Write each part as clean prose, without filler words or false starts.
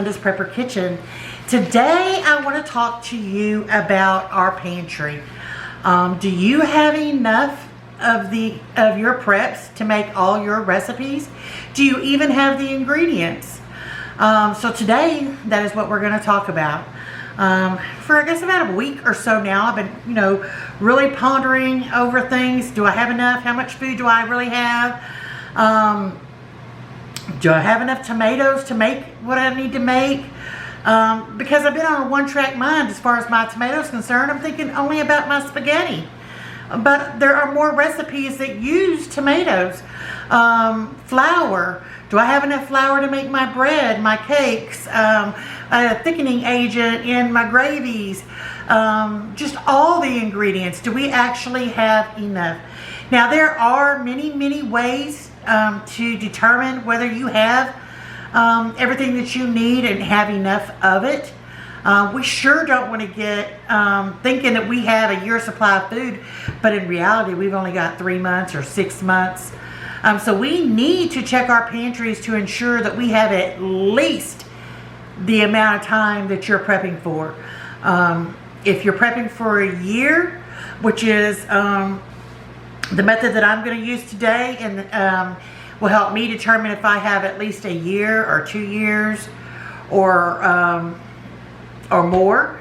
Linda's Prepper Kitchen. Today I want to talk to you about our pantry. Do you have enough of your preps to make all your recipes? Do you even have the ingredients? So today that is what we're going to talk about. For I guess about a week or so now, I've been, really pondering over things. Do I have enough? How much food do I really have? Do I have enough tomatoes to make what I need to make? Because I've been on a one-track mind as far as my tomatoes concerned. I'm thinking only about my spaghetti. But there are more recipes that use tomatoes. Flour. Do I have enough flour to make my bread, my cakes, a thickening agent in my gravies? Just all the ingredients. Do we actually have enough? Now there are many ways to determine whether you have everything that you need and have enough of it. We sure don't want to get thinking that we have a year's supply of food, but in reality we've only got 3 months or 6 months. So we need to check our pantries to ensure that we have at least the amount of time that you're prepping for. If you're prepping for a year, which is the method that I'm going to use today, and will help me determine if I have at least a year or 2 years or more.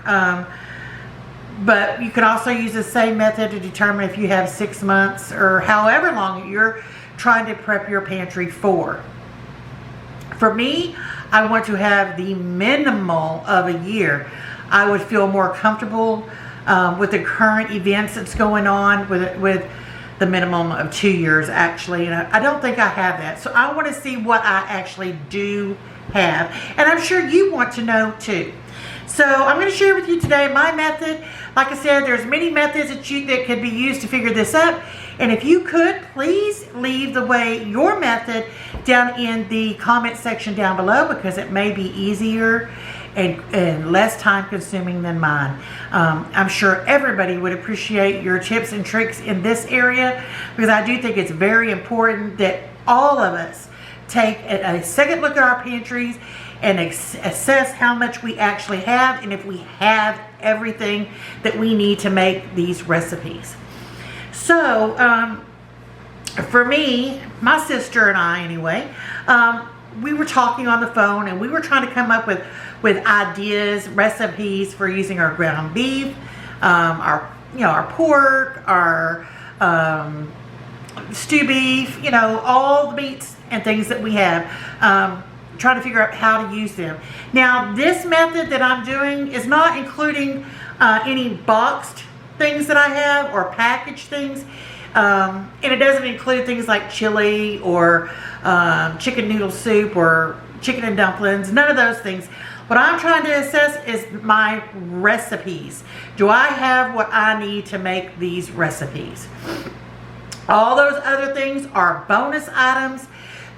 But you can also use the same method to determine if you have 6 months or however long you're trying to prep your pantry for. For me, I want to have the minimal of a year. I would feel more comfortable with the current events that's going on with the minimum of 2 years actually, and I don't think I have that. So I want to see what I actually do have, and I'm sure you want to know too. So I'm going to share with you today my method. Like I said, there's many methods that could be used to figure this up, and if you could, please leave your method down in the comment section down below, because it may be easier and less time consuming than mine. I'm sure everybody would appreciate your tips and tricks in this area, because I do think it's very important that all of us take a second look at our pantries and assess how much we actually have and if we have everything that we need to make these recipes. So for me, my sister and I anyway, we were talking on the phone and we were trying to come up with ideas, recipes for using our ground beef, our pork, our stew beef, all the meats and things that we have. Trying to figure out how to use them. Now, this method that I'm doing is not including any boxed things that I have or packaged things. And it doesn't include things like chili or chicken noodle soup or chicken and dumplings, none of those things. What I'm trying to assess is my recipes. Do I have what I need to make these recipes? All those other things are bonus items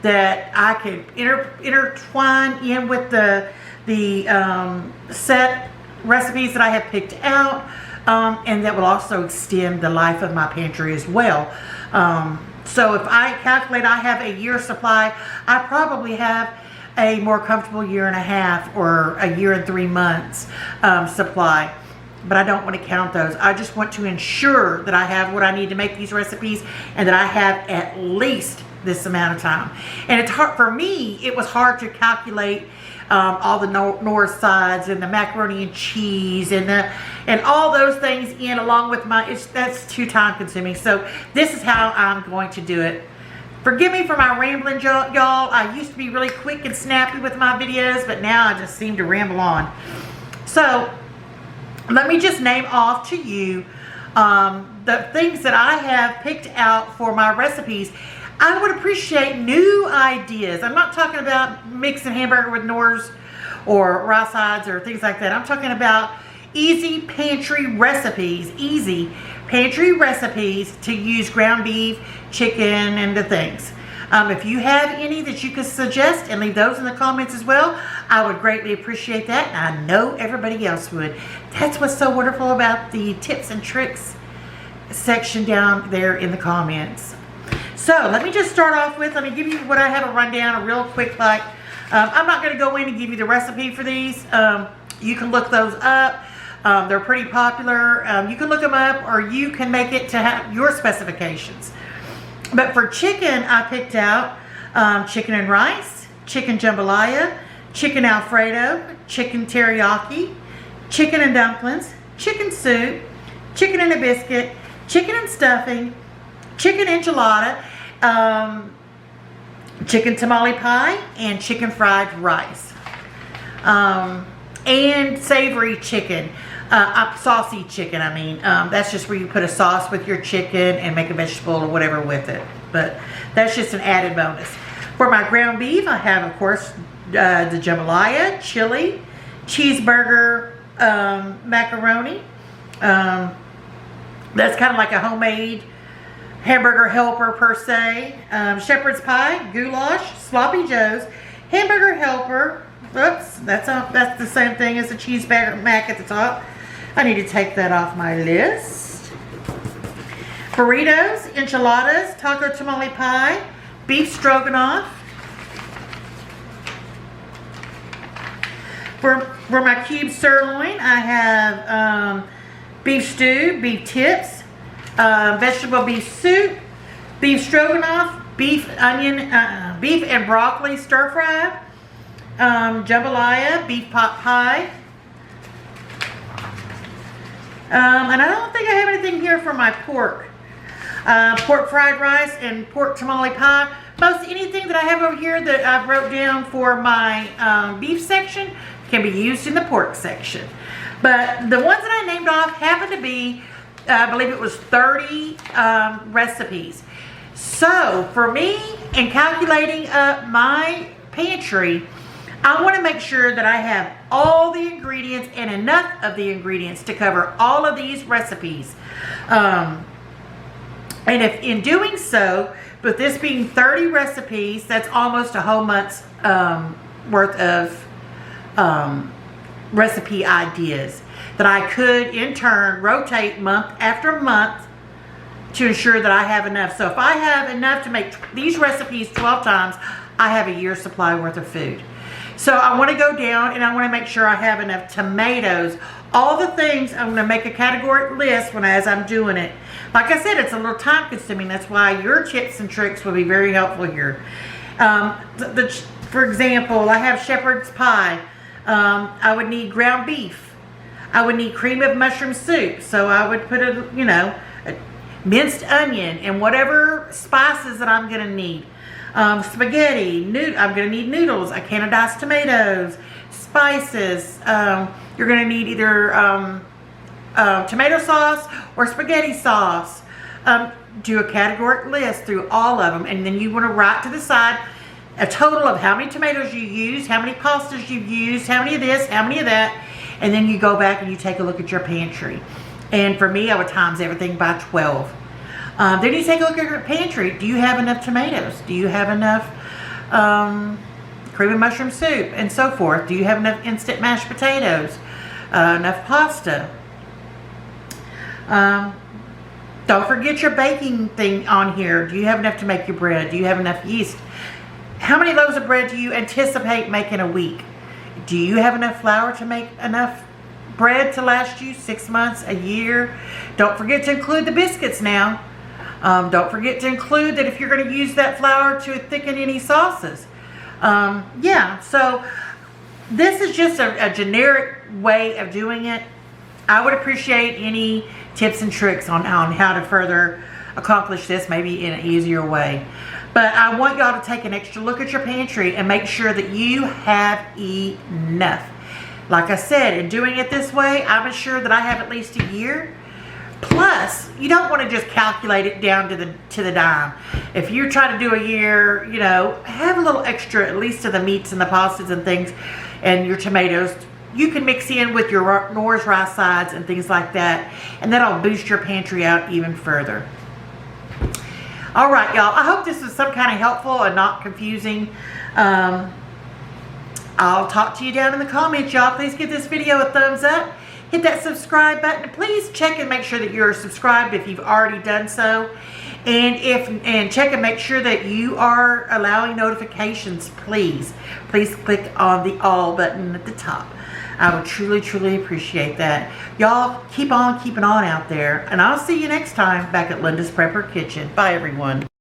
that I could intertwine in with the set recipes that I have picked out, and that will also extend the life of my pantry as well. So if I calculate I have a year's supply, I probably have a more comfortable 1.5 years or a 1 year and 3 months supply. But I don't want to count those. I just want to ensure that I have what I need to make these recipes and that I have at least this amount of time. And it's hard for me. It was hard to calculate all the north sides and the macaroni and cheese and all those things in along with that's too time consuming. So this is how I'm going to do it. Forgive me for my rambling, y'all. I used to be really quick and snappy with my videos, but now I just seem to ramble on. So let me just name off to you the things that I have picked out for my recipes. I would appreciate new ideas. I'm not talking about mixing hamburger with Knorrs or raw sides or things like that. I'm talking about easy pantry recipes to use ground beef, chicken, and the things. If you have any that you could suggest and leave those in the comments as well, I would greatly appreciate that, and I know everybody else would. That's what's so wonderful about the tips and tricks section down there in the comments. So let me just start off with, let me give you what I have a rundown, a real quick I'm not going to go in and give you the recipe for these. You can look those up. They're pretty popular. You can look them up, or you can make it to have your specifications. But for chicken, I picked out chicken and rice, chicken jambalaya, chicken Alfredo, chicken teriyaki, chicken and dumplings, chicken soup, chicken and a biscuit, chicken and stuffing, chicken enchilada, chicken tamale pie, and chicken fried rice. And savory chicken, saucy chicken, I mean. That's just where you put a sauce with your chicken and make a vegetable or whatever with it. But that's just an added bonus. For my ground beef, I have, of course, the jambalaya, chili, cheeseburger, macaroni. That's kind of like a homemade hamburger helper per se. Shepherd's pie, goulash, sloppy joes, hamburger helper. Oops, that's the same thing as the cheeseburger mac at the top. I need to take that off my list. Burritos, enchiladas, taco tamale pie, beef stroganoff. For my cube sirloin, I have beef stew, beef tips, vegetable beef soup, beef stroganoff, beef and broccoli stir fry, jambalaya, beef pot pie. And I don't think I have anything here for my pork. Pork fried rice and pork tamale pie. Most anything that I have over here that I wrote down for my beef section can be used in the pork section. But the ones that I named off happen to be, I believe it was 30 recipes. So for me, in calculating up my pantry, I want to make sure that I have all the ingredients and enough of the ingredients to cover all of these recipes. And if in doing so, with this being 30 recipes, that's almost a whole month's worth of recipe ideas that I could in turn rotate month after month to ensure that I have enough. So if I have enough to make these recipes 12 times, I have a year's supply worth of food. So I want to go down and I want to make sure I have enough tomatoes. All the things, I'm going to make a categoric list as I'm doing it. Like I said, it's a little time consuming. That's why your tips and tricks will be very helpful here. For example, I have shepherd's pie. I would need ground beef. I would need cream of mushroom soup. So I would put a minced onion and whatever spices that I'm going to need. Spaghetti, I'm going to need noodles, canadized tomatoes, spices. You're going to need either tomato sauce or spaghetti sauce. Do a categoric list through all of them, and then you want to write to the side a total of how many tomatoes you used, how many pastas you've used, how many of this, how many of that, and then you go back and you take a look at your pantry. And for me, I would times everything by 12. Then you take a look at your pantry. Do you have enough tomatoes? Do you have enough cream and mushroom soup and so forth? Do you have enough instant mashed potatoes? Enough pasta? Don't forget your baking thing on here. Do you have enough to make your bread? Do you have enough yeast? How many loaves of bread do you anticipate making a week? Do you have enough flour to make enough bread to last you 6 months, a year? Don't forget to include the biscuits now. Don't forget to include that if you're going to use that flour to thicken any sauces. Yeah, so this is just a generic way of doing it. I would appreciate any tips and tricks on how to further accomplish this, maybe in an easier way. But I want y'all to take an extra look at your pantry and make sure that you have enough. Like I said, in doing it this way, I'm sure that I have at least a year. Plus, you don't want to just calculate it down to the dime. If you try to do a year, have a little extra, at least to the meats and the pastas and things, and your tomatoes. You can mix in with your Nor's rice sides and things like that, and that'll boost your pantry out even further. All right, y'all. I hope this was some kind of helpful and not confusing. I'll talk to you down in the comments, y'all. Please give this video a thumbs up. hit that subscribe button. Please check and make sure that you're subscribed if you've already done so. And check and make sure that you are allowing notifications, please. Please click on the all button at the top. I would truly, truly appreciate that. Y'all keep on keeping on out there. And I'll see you next time back at Linda's Prepper Kitchen. Bye, everyone.